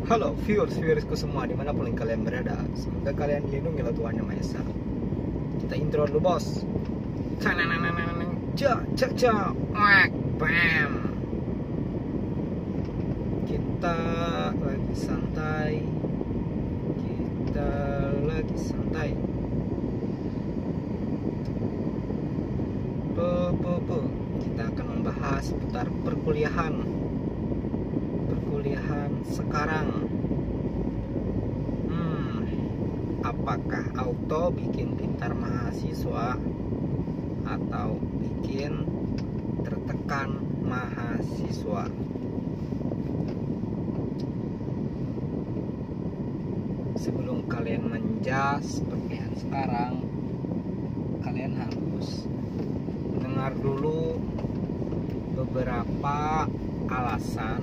Halo viewersku semua dimanapun kalian berada. Semoga kalian dilindungi oleh Tuhan Yang Maha Esa. Kita intro dulu bos. Bam. Kita lagi santai. Kita akan membahas seputar perkuliahan sekarang. Apakah auto bikin pintar mahasiswa atau bikin tertekan mahasiswa? Sebelum kalian menjas perkuliahan sekarang, kalian harus mendengar dulu beberapa alasan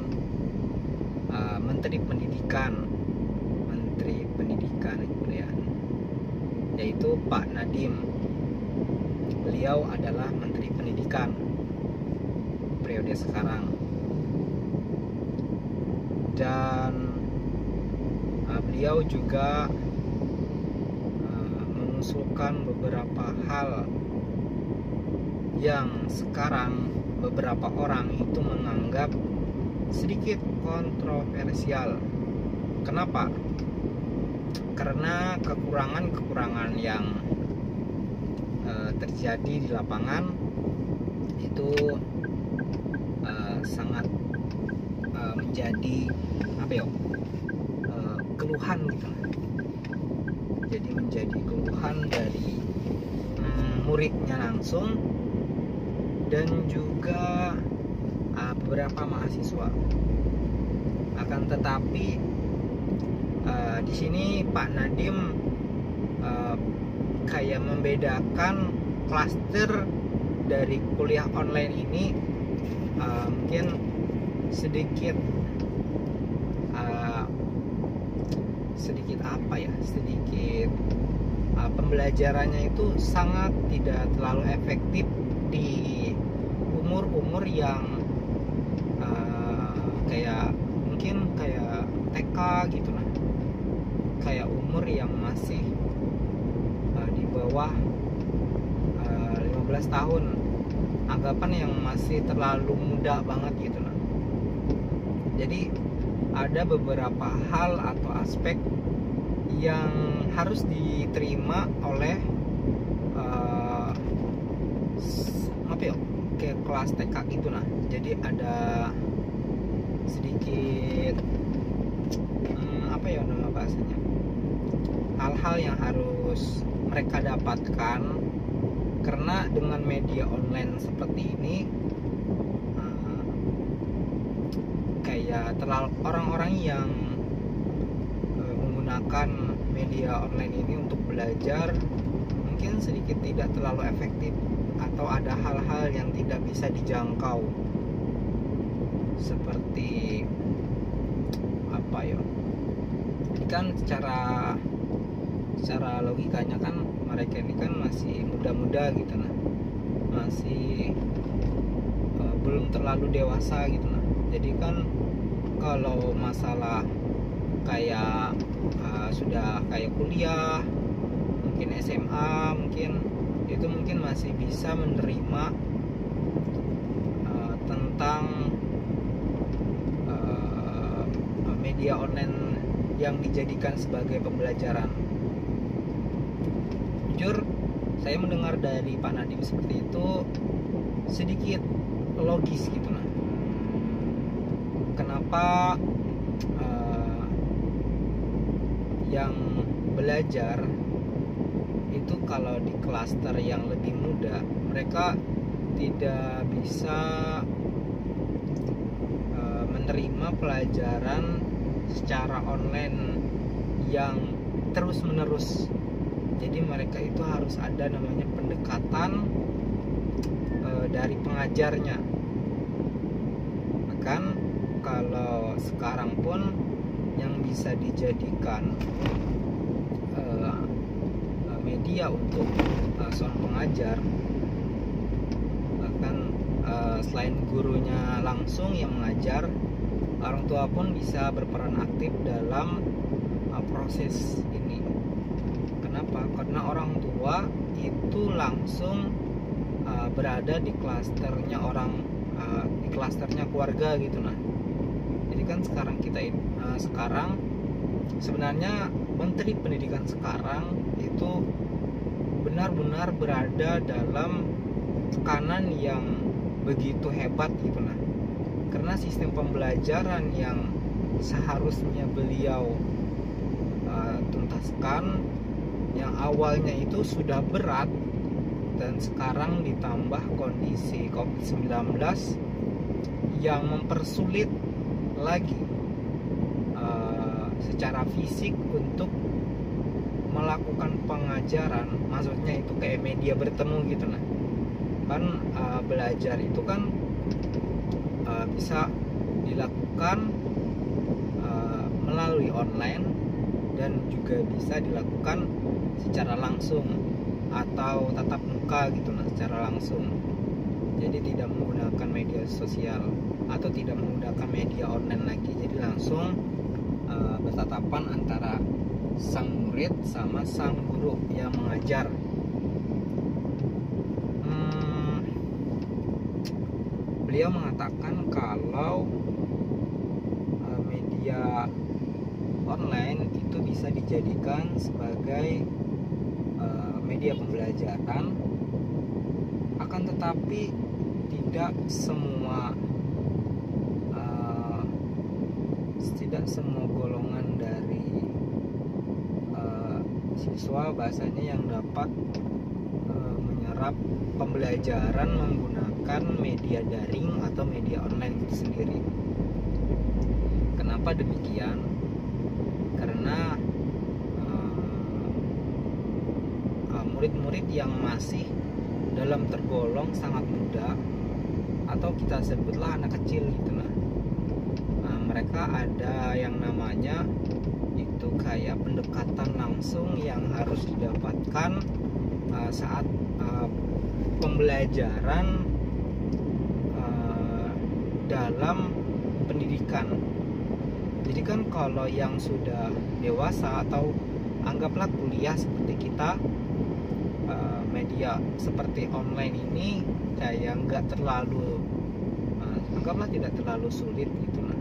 Menteri Pendidikan Kebudayaan, yaitu Pak Nadiem. Beliau adalah Menteri Pendidikan periode sekarang, dan beliau juga mengusulkan beberapa hal yang sekarang beberapa orang itu menganggap sedikit kontroversial. Kenapa? Karena kekurangan yang terjadi di lapangan itu sangat menjadi keluhan gitu. Jadi menjadi keluhan dari muridnya langsung dan juga beberapa mahasiswa. Akan tetapi di sini Pak Nadiem kayak membedakan klaster dari kuliah online ini, mungkin sedikit pembelajarannya itu sangat tidak terlalu efektif di umur yang mungkin kayak TK gitu lah, kayak umur yang masih di bawah 15 tahun, anggapan yang masih terlalu muda banget gitu lah. Jadi ada beberapa hal atau aspek yang harus diterima oleh kayak kelas TK gitu nah. Jadi ada sedikit nama bahasanya, hal-hal yang harus mereka dapatkan, karena dengan media online seperti ini kayak terlalu orang-orang yang menggunakan media online ini untuk belajar mungkin sedikit tidak terlalu efektif, atau ada hal-hal yang tidak bisa dijangkau, seperti kan secara logikanya kan mereka ini kan masih muda-muda gitu nah, masih belum terlalu dewasa gitu nah. Jadi kan kalau masalah kayak sudah kayak kuliah, mungkin SMA, mungkin itu mungkin masih bisa menerima tentang media online yang dijadikan sebagai pembelajaran. Jujur, saya mendengar dari Pak Nadiem seperti itu sedikit logis gitu nah. Kenapa yang belajar itu kalau di klaster yang lebih muda mereka tidak bisa menerima pelajaran secara online yang terus menerus. Jadi mereka itu harus ada namanya pendekatan dari pengajarnya. Bahkan kalau sekarang pun yang bisa dijadikan media untuk seorang pengajar, bahkan selain gurunya langsung yang mengajar, orang tua pun bisa berperan aktif dalam proses ini. Kenapa? Karena orang tua itu langsung berada di klasternya di klasternya keluarga gitu. Nah, jadi kan sekarang sebenarnya Menteri Pendidikan sekarang itu benar-benar berada dalam tekanan yang begitu hebat gitu. Nah, karena sistem pembelajaran yang seharusnya beliau tuntaskan yang awalnya itu sudah berat, dan sekarang ditambah kondisi COVID-19 yang mempersulit lagi secara fisik untuk melakukan pengajaran, maksudnya itu kayak media bertemu gitu. Nah, kan belajar itu kan bisa dilakukan melalui online dan juga bisa dilakukan secara langsung atau tatap muka gitu. Nah, secara langsung, jadi tidak menggunakan media sosial atau tidak menggunakan media online lagi, jadi langsung bertatapan antara sang murid sama sang guru yang mengajar. Beliau mengatakan kalau media online itu bisa dijadikan sebagai media pembelajaran, akan tetapi tidak semua golongan dari siswa bahasanya yang dapat menyerap pembelajaran menggunakan media daring atau media online itu sendiri. Kenapa demikian? Karena murid-murid yang masih dalam tergolong sangat muda atau kita sebutlah anak kecil gitu. Nah, mereka ada yang namanya itu kayak pendekatan langsung yang harus didapatkan saat pembelajaran dalam pendidikan. Jadi kan kalau yang sudah dewasa atau anggaplah kuliah seperti kita, media seperti online ini kayak nggak terlalu anggaplah tidak terlalu sulit gitu. Nah,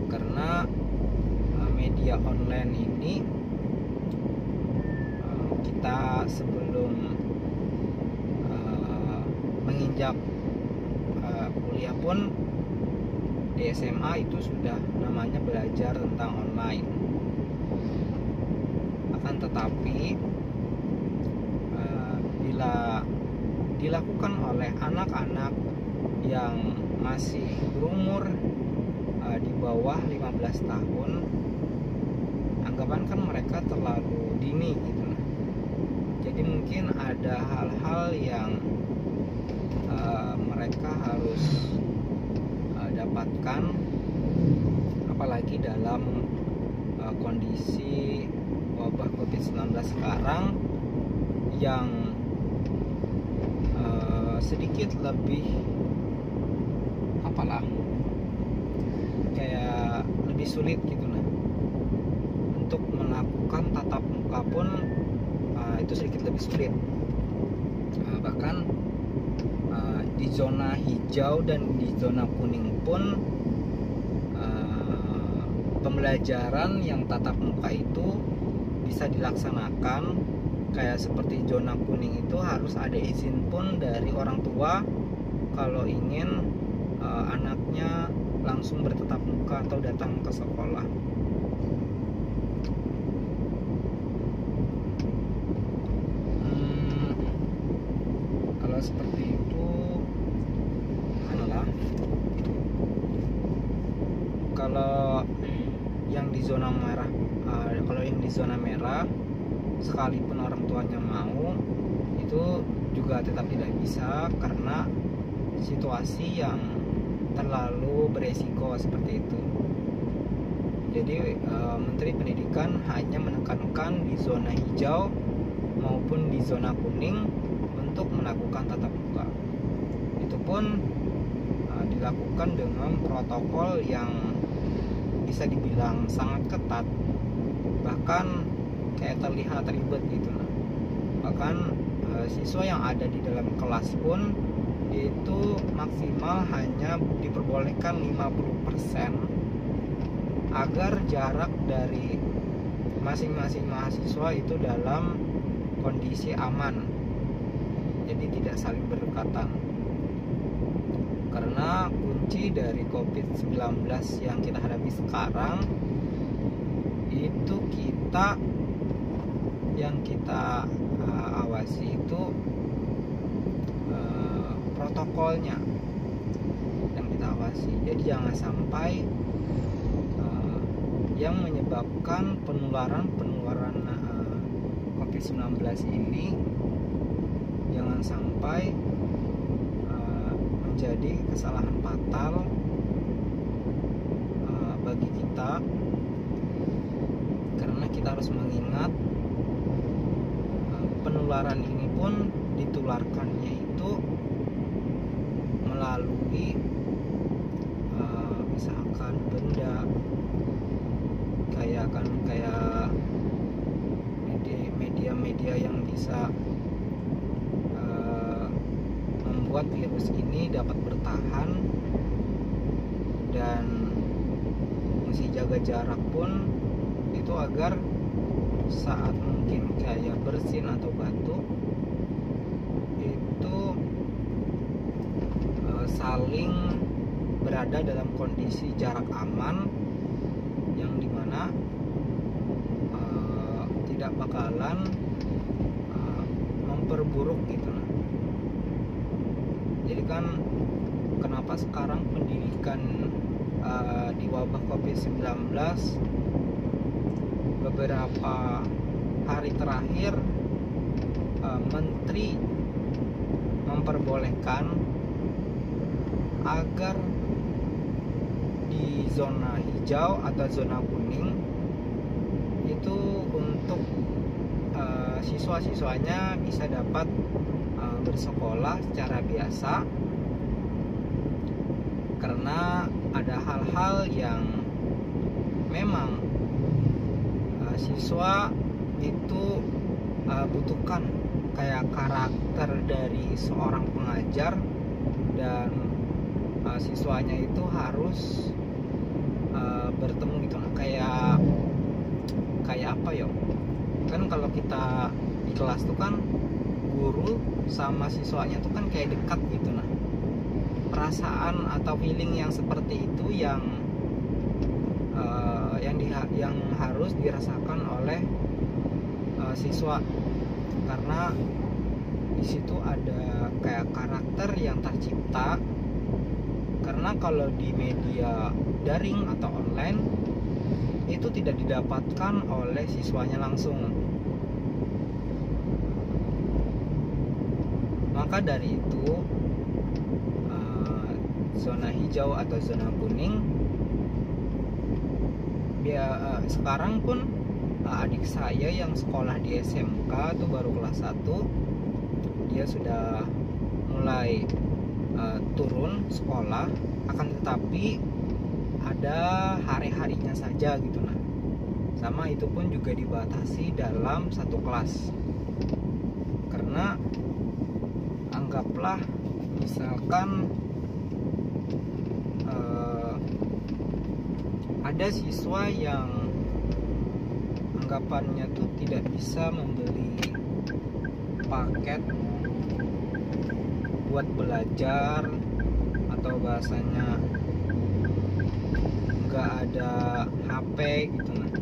karena media online ini kita sebelum menginjak kuliah pun di SMA itu sudah namanya belajar tentang online. Akan tetapi bila dilakukan oleh anak-anak yang masih berumur di bawah 15 tahun, anggapan kan mereka terlalu dini gitu. Jadi mungkin ada hal-hal yang mereka harus dapatkan, apalagi dalam kondisi wabah COVID-19 sekarang yang sedikit lebih kayak lebih sulit gitu. Nah, untuk melakukan tatap muka pun itu sedikit lebih sulit. Bahkan di zona hijau dan di zona kuning pun pembelajaran yang tatap muka itu bisa dilaksanakan. Kayak seperti zona kuning itu harus ada izin pun dari orang tua kalau ingin anaknya langsung bertatap muka atau datang ke sekolah. Kalau seperti itu, kalau yang di zona merah, sekalipun orang tuanya mau, itu juga tetap tidak bisa karena situasi yang terlalu beresiko seperti itu. Jadi Menteri Pendidikan hanya menekankan di zona hijau maupun di zona kuning untuk melakukan tatap muka. Itu pun di dilakukan dengan protokol yang bisa dibilang sangat ketat, bahkan kayak terlihat ribet gitu. Nah, bahkan siswa yang ada di dalam kelas pun itu maksimal hanya diperbolehkan 50% agar jarak dari masing-masing mahasiswa itu dalam kondisi aman, jadi tidak saling berdekatan. Karena kunci dari COVID-19 yang kita hadapi sekarang itu yang kita awasi itu protokolnya yang kita awasi. Jadi jangan sampai yang menyebabkan penularan COVID-19 ini jangan sampai menjadi kesalahan fatal bagi kita, karena kita harus mengingat penularan ini pun ditularkannya itu melalui misalkan benda kayak media-media yang bisa membuat virus ini dapat bertahan, dan mesti jaga jarak pun itu agar saat mungkin kayak bersin atau batuk itu saling berada dalam kondisi jarak aman, yang dimana tidak bakalan memperburuk gitu. Jadi kan kenapa sekarang pendidikan di wabah COVID-19 beberapa hari terakhir Menteri memperbolehkan agar di zona hijau atau zona kuning itu untuk siswa-siswanya bisa dapat bersekolah secara biasa, karena ada hal-hal yang memang siswa itu butuhkan, kayak karakter dari seorang pengajar, dan siswanya itu harus bertemu gitu. Nah, kayak apa ya, kan kalau kita di kelas tuh kan guru sama siswanya tuh kan kayak dekat gitu. Nah, perasaan atau feeling yang seperti itu yang harus dirasakan oleh siswa, karena di situ ada kayak karakter yang tercipta. Karena kalau di media daring atau online itu tidak didapatkan oleh siswanya langsung. Maka dari itu zona hijau atau zona kuning sekarang pun adik saya yang sekolah di SMK tuh baru kelas 1, dia sudah mulai turun sekolah, akan tetapi ada hari-harinya saja gitu. Nah, sama itu pun juga dibatasi dalam satu kelas, karena anggaplah misalkan ada siswa yang anggapannya tuh tidak bisa membeli paket buat belajar, atau bahasanya nggak ada HP gitu. Nah,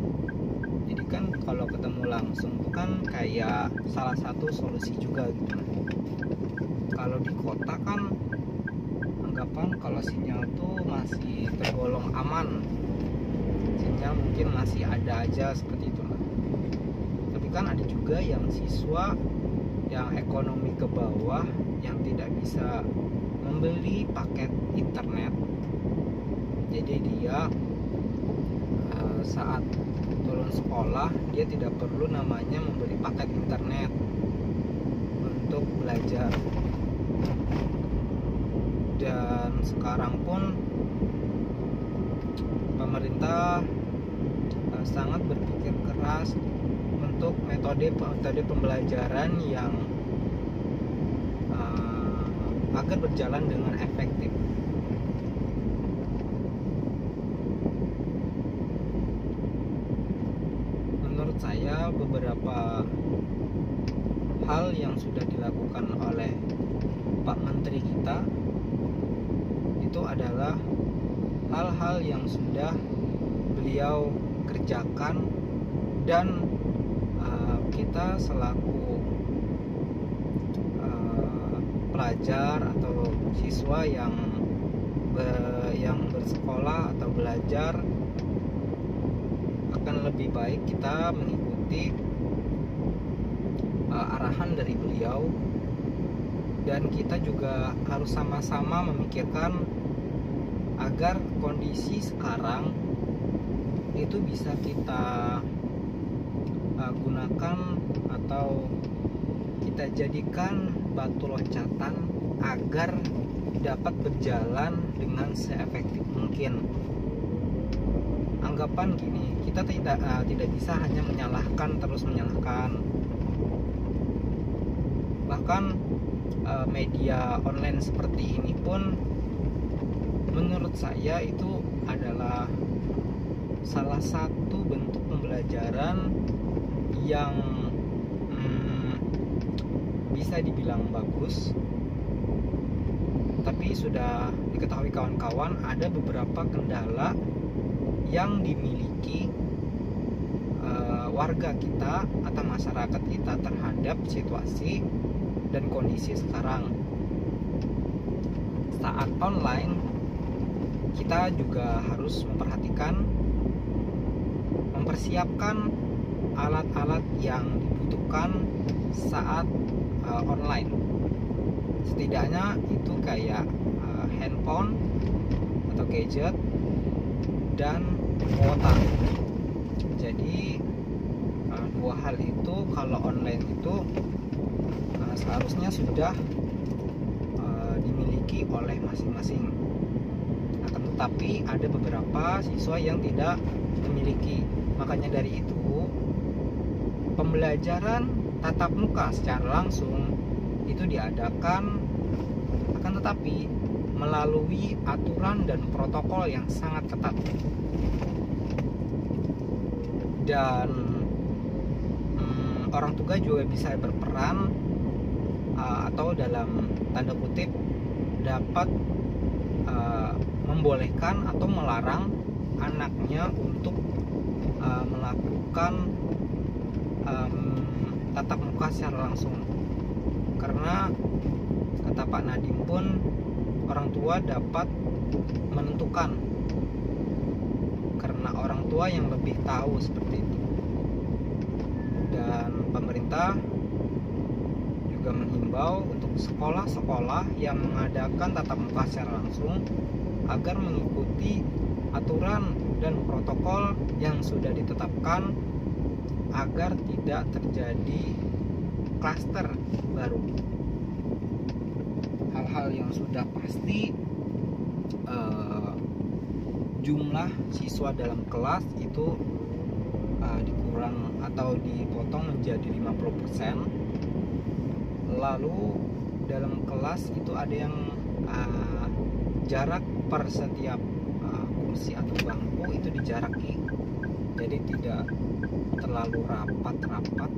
jadi kan kalau ketemu langsung tuh kan kayak salah satu solusi juga gitu. Nah, kalau di kota kan anggapan kalau sinyal tuh masih tergolong aman, sinyal mungkin masih ada aja seperti itu. Nah, tapi kan ada juga yang siswa yang ekonomi ke bawah yang tidak bisa membeli paket internet, jadi dia saat turun sekolah dia tidak perlu namanya membeli paket internet untuk belajar. Dan sekarang pun pemerintah sangat berpikir keras untuk metode pembelajaran yang agar berjalan dengan efektif. Menurut saya beberapa hal yang sudah dilakukan oleh Pak Menteri kita itu adalah hal-hal yang sudah beliau kerjakan, dan kita selaku pelajar atau siswa yang bersekolah atau belajar akan lebih baik kita mengikuti arahan dari beliau, dan kita juga harus sama-sama memikirkan agar kondisi sekarang itu bisa kita gunakan atau kita jadikan batu loncatan agar dapat berjalan dengan seefektif mungkin. Anggapan gini, kita tidak bisa hanya terus menyalahkan. Bahkan media online seperti ini pun menurut saya itu adalah salah satu bentuk pembelajaran yang bisa dibilang bagus, tapi sudah diketahui kawan-kawan ada beberapa kendala yang dimiliki warga kita atau masyarakat kita terhadap situasi dan kondisi sekarang. Saat online, kita juga harus mempersiapkan alat-alat yang dibutuhkan saat online. Setidaknya itu kayak handphone atau gadget dan kuota. Jadi dua hal itu kalau online itu seharusnya sudah dimiliki oleh masing-masing. Akan tetapi ada beberapa siswa yang tidak memiliki. Makanya dari itu pembelajaran tatap muka secara langsung itu diadakan, akan tetapi melalui aturan dan protokol yang sangat ketat. Dan orang tua juga bisa berperan atau dalam tanda kutip dapat membolehkan atau melarang anaknya untuk melakukan tatap muka secara langsung, karena kata Pak Nadiem pun orang tua dapat menentukan, karena orang tua yang lebih tahu seperti itu. Dan pemerintah juga menghimbau untuk sekolah-sekolah yang mengadakan tatap muka secara langsung agar mengikuti aturan dan protokol yang sudah ditetapkan agar tidak terjadi klaster baru. Hal-hal yang sudah pasti, jumlah siswa dalam kelas itu dikurang atau dipotong menjadi 50%. Lalu dalam kelas itu ada yang jarak per setiap kursi atau bangku itu dijaraki, jadi tidak terlalu rapat-rapat.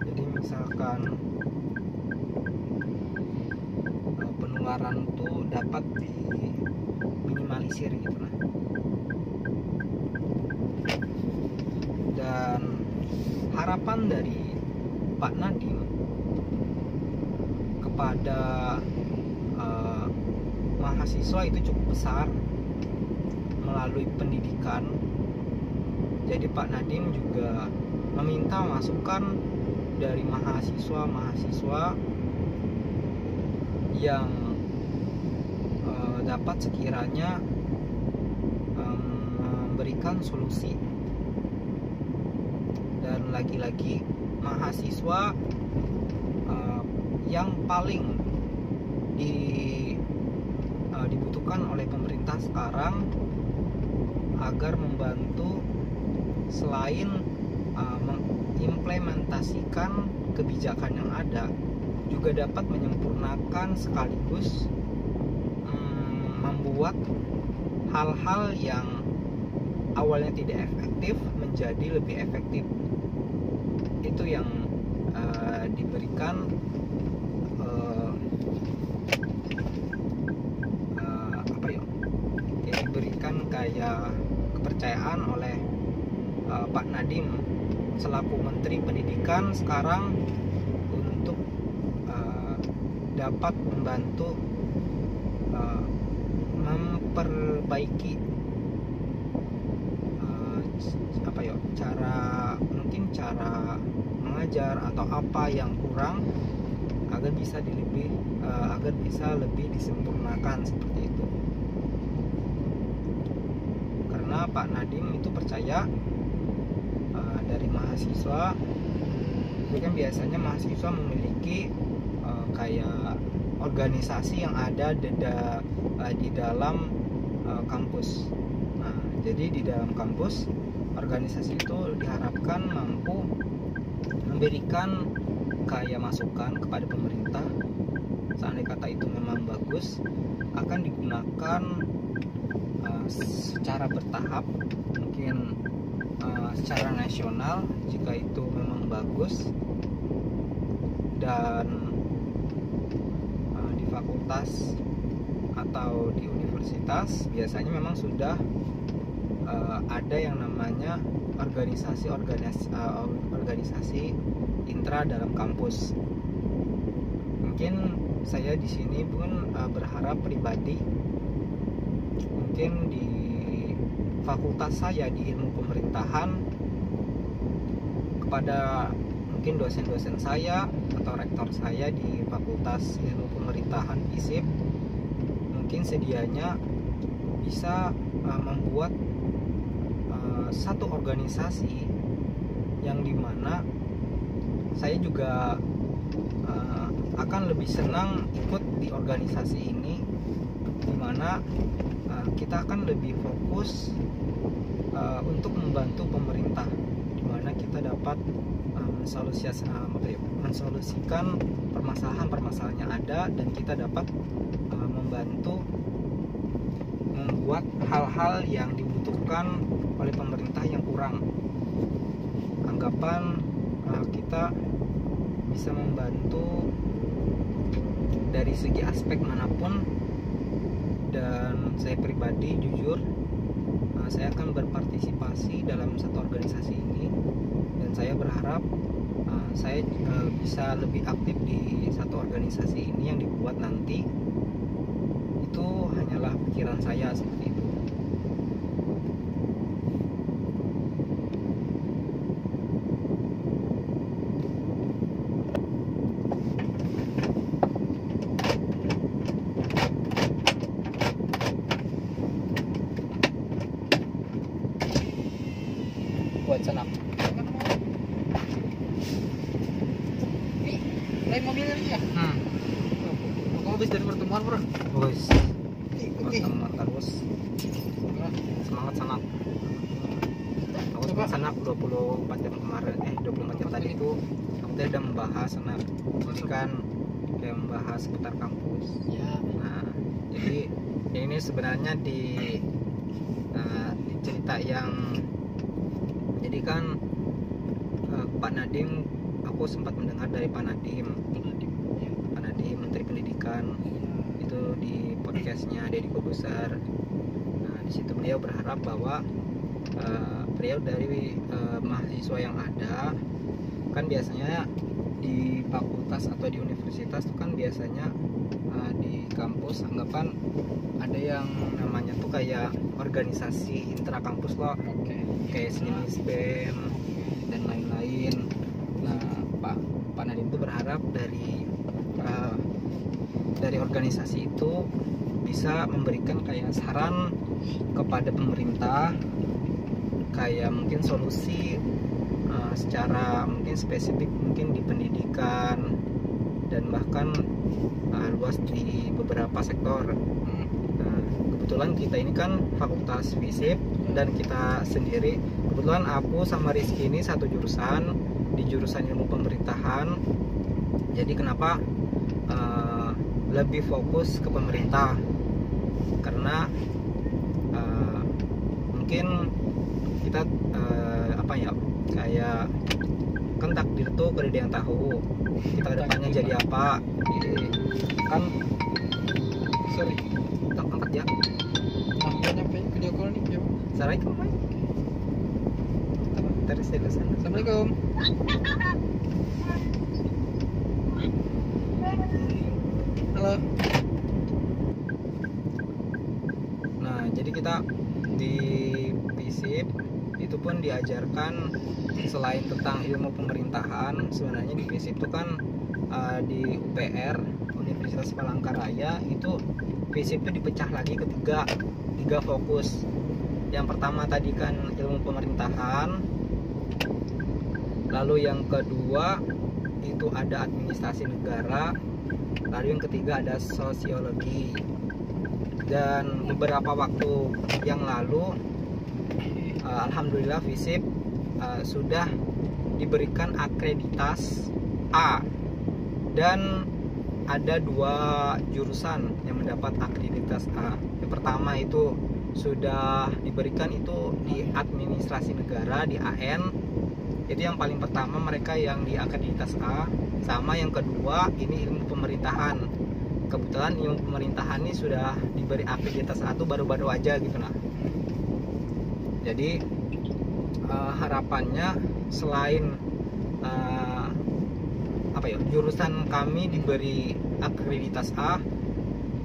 Jadi misalkan penularan itu dapat diminimalisir gitu lah. Dan harapan dari Pak Nadiem kepada mahasiswa itu cukup besar melalui pendidikan. Jadi Pak Nadiem juga meminta masukan dari mahasiswa yang dapat sekiranya memberikan solusi. Dan lagi-lagi mahasiswa yang paling dibutuhkan oleh pemerintah sekarang agar membantu selain mengimplementasikan kebijakan yang ada, juga dapat menyempurnakan sekaligus membuat hal-hal yang awalnya tidak efektif menjadi lebih efektif. Itu yang diberikan diberikan kayak kepercayaan oleh Pak Nadiem selaku Menteri Pendidikan sekarang untuk dapat membantu memperbaiki cara mengajar atau apa yang kurang agar bisa lebih disempurnakan seperti itu. Karena Pak Nadiem itu percaya dari mahasiswa, jadi kan biasanya mahasiswa memiliki kayak organisasi yang ada di dalam kampus. Nah, jadi di dalam kampus organisasi itu diharapkan mampu memberikan kayak masukan kepada pemerintah. Seandainya kata itu memang bagus, akan digunakan secara bertahap, mungkin secara nasional jika itu memang bagus, dan di fakultas atau di universitas biasanya memang sudah ada yang namanya organisasi intra dalam kampus. Mungkin saya di sini pun berharap pribadi, mungkin di fakultas saya di ilmu pemerintahan, kepada mungkin dosen-dosen saya atau rektor saya di fakultas ilmu pemerintahan FISIP, mungkin sedianya bisa membuat satu organisasi yang dimana saya juga akan lebih senang ikut di organisasi ini, dimana kita akan lebih fokus untuk membantu pemerintah, dimana kita dapat mensolusikan permasalahan-permasalahan yang ada, dan kita dapat membantu membuat hal-hal yang dibutuhkan oleh pemerintah yang kurang. Anggapan kita bisa membantu dari segi aspek manapun, dan saya pribadi jujur saya akan berpartisipasi dalam satu organisasi ini, dan saya berharap saya bisa lebih aktif di satu organisasi ini yang dibuat nanti. Itu hanyalah pikiran saya seperti itu. Buat senang. Lain mobil lagi ya? Kamu habis dari pertemuan bro? Bos, pertemuan terus. Semangat sanap. Aku sempat sanap 24 jam kemarin, 24 jam tadi itu aku tadi udah membahas sanap. Jadi kan kayak membahas seputar kampus. Ya. Nah, jadi ini sebenarnya di cerita yang jadi kan Pak Nadiem, aku sempat mendengar dari Pak Nadiem Menteri Pendidikan itu di podcastnya Deddy Kobuser. Nah, di situ beliau berharap bahwa beliau dari mahasiswa yang ada, kan biasanya di fakultas atau di universitas itu kan biasanya di kampus anggapan ada yang namanya tuh kayak organisasi intra kampus loh, kayak sejenis BEM dan lain-lain. Nah, Pak Nadiem itu berharap dari organisasi itu bisa memberikan kayak saran kepada pemerintah, kayak mungkin solusi secara mungkin spesifik, mungkin di pendidikan dan bahkan luas di beberapa sektor. Nah, kebetulan kita ini kan fakultas FISIP dan kita sendiri, kebetulan aku sama Rizky ini satu jurusan di jurusan ilmu pemerintahan. Jadi kenapa lebih fokus ke pemerintah, karena mungkin kita kayak kan takdir tuh gak ada yang tahu kita kedepannya jadi apa. Jadi kan Sorry. tak angkat ya. Nyampe video call nih ya. Assalamualaikum. Terus dari sana. Assalamualaikum. Halo. Nah, jadi kita di FISIP itu pun diajarkan selain tentang ilmu pemerintahan, sebenarnya di FISIP itu kan di UPR Universitas Palangkaraya itu FISIP itu dipecah lagi ke tiga fokus. Yang pertama tadi kan ilmu pemerintahan, lalu yang kedua itu ada administrasi negara, lalu yang ketiga ada sosiologi. Dan beberapa waktu yang lalu alhamdulillah FISIP sudah diberikan akreditas A, dan ada 2 jurusan yang mendapat akreditas A. Yang pertama itu sudah diberikan itu di administrasi negara, di AN. Itu yang paling pertama mereka yang di akreditas A. Sama yang kedua ini ilmu pemerintahan. Kebetulan ilmu pemerintahan ini sudah diberi akreditas A itu baru-baru aja gitu. Nah, jadi harapannya selain jurusan kami diberi akreditas A,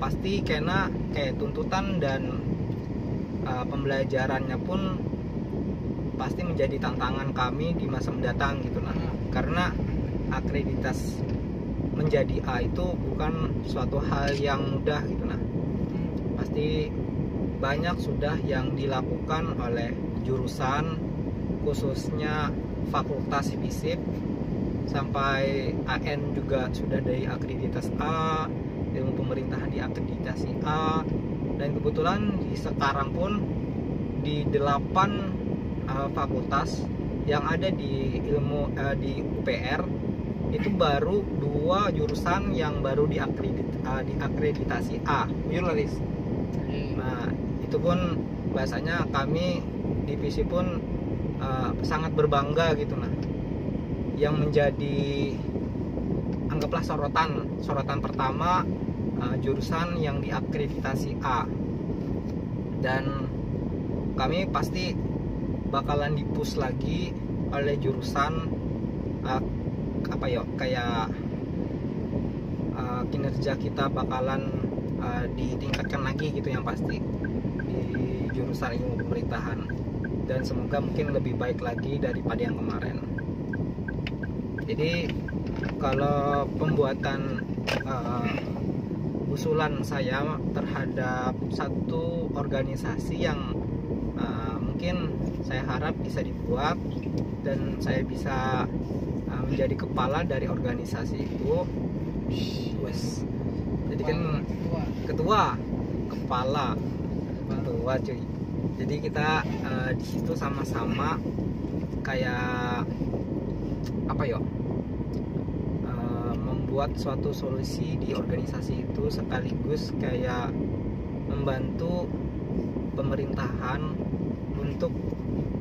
pasti kayak tuntutan dan pembelajarannya pun pasti menjadi tantangan kami di masa mendatang gitu. Nah, karena akreditas menjadi A itu bukan suatu hal yang mudah gitu. Nah, pasti banyak sudah yang dilakukan oleh jurusan, khususnya fakultas FISIP, sampai AN juga sudah dari akreditas A, ilmu pemerintahan di akreditasi A, dan kebetulan sekarang pun di 8 fakultas yang ada di di UPR itu baru 2 jurusan yang baru diakreditasi A. Jurnalis. Nah, itu pun bahasanya kami di FISIP pun sangat berbangga gitu. Nah, yang menjadi anggaplah sorotan pertama jurusan yang diakreditasi A, dan kami pasti bakalan dipush lagi oleh jurusan kayak kinerja kita bakalan ditingkatkan lagi gitu, yang pasti di jurusan ilmu pemerintahan, dan semoga mungkin lebih baik lagi daripada yang kemarin. Jadi kalau pembuatan usulan saya terhadap satu organisasi yang mungkin saya harap bisa dibuat dan saya bisa menjadi kepala dari organisasi itu, jadi kan ketua cuy. Jadi kita di situ sama-sama kayak membuat suatu solusi di organisasi itu, sekaligus kayak membantu pemerintahan untuk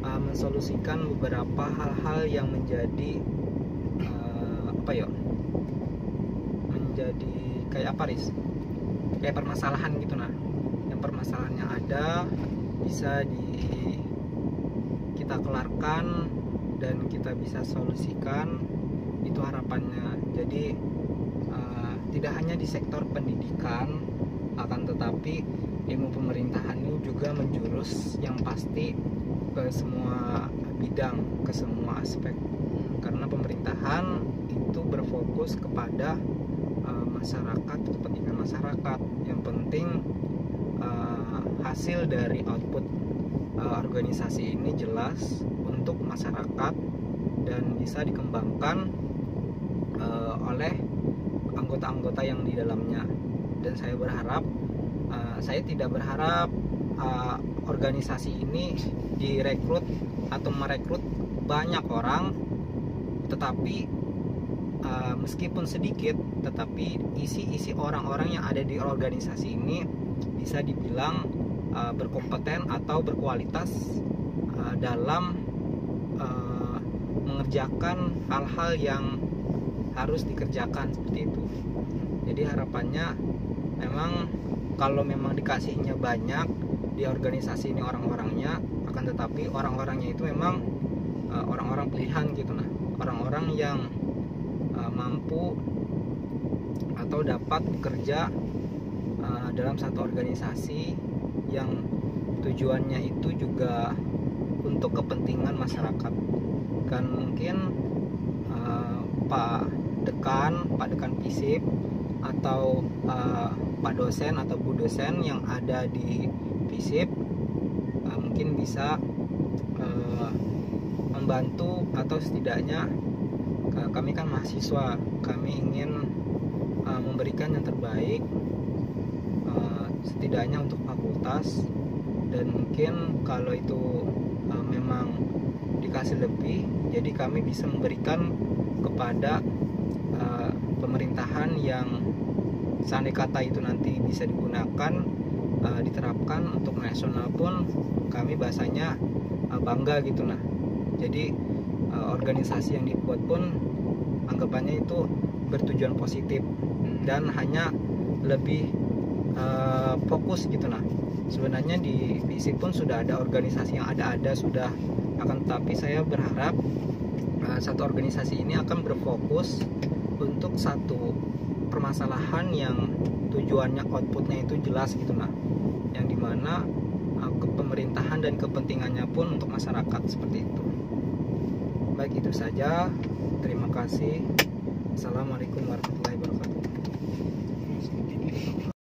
mensolusikan beberapa hal-hal yang menjadi menjadi kayak kayak permasalahan gitu. Nah, yang permasalahan yang ada bisa kita kelarkan dan kita bisa solusikan, itu harapannya. Jadi tidak hanya di sektor pendidikan, akan tetapi ilmu pemerintahan ini juga menjurus yang pasti ke semua bidang, ke semua aspek, karena pemerintahan itu berfokus kepada masyarakat, kepentingan masyarakat. Yang penting hasil dari output organisasi ini jelas untuk masyarakat dan bisa dikembangkan oleh anggota-anggota yang di dalamnya. Dan saya berharap, saya tidak berharap organisasi ini direkrut atau merekrut banyak orang, tetapi meskipun sedikit, tetapi isi orang-orang yang ada di organisasi ini bisa dibilang berkompeten atau berkualitas dalam mengerjakan hal-hal yang harus dikerjakan seperti itu. Jadi harapannya memang kalau memang dikasihnya banyak di organisasi ini orang-orangnya, akan tetapi orang-orangnya itu memang orang-orang pilihan gitu, nah orang-orang yang mampu atau dapat bekerja dalam satu organisasi yang tujuannya itu juga untuk kepentingan masyarakat. Kan mungkin Pak Dekan FISIP atau Pak dosen atau Bu dosen yang ada di FISIP mungkin bisa membantu, atau setidaknya kami kan mahasiswa, kami ingin memberikan yang terbaik setidaknya untuk fakultas. Dan mungkin kalau itu memang dikasih lebih, jadi kami bisa memberikan kepada pemerintahan yang seandai kata itu nanti bisa digunakan, diterapkan untuk nasional pun kami bahasanya bangga gitu. Nah jadi organisasi yang dibuat pun anggapannya itu bertujuan positif dan hanya lebih fokus gitu. Nah sebenarnya di FISIP pun sudah ada organisasi yang ada sudah, akan tetapi saya berharap satu organisasi ini akan berfokus untuk satu permasalahan yang tujuannya, outputnya itu jelas gitu. Nah yang dimana pemerintahan dan kepentingannya pun untuk masyarakat seperti itu. Baik, itu saja, terima kasih. Assalamualaikum warahmatullahi wabarakatuh.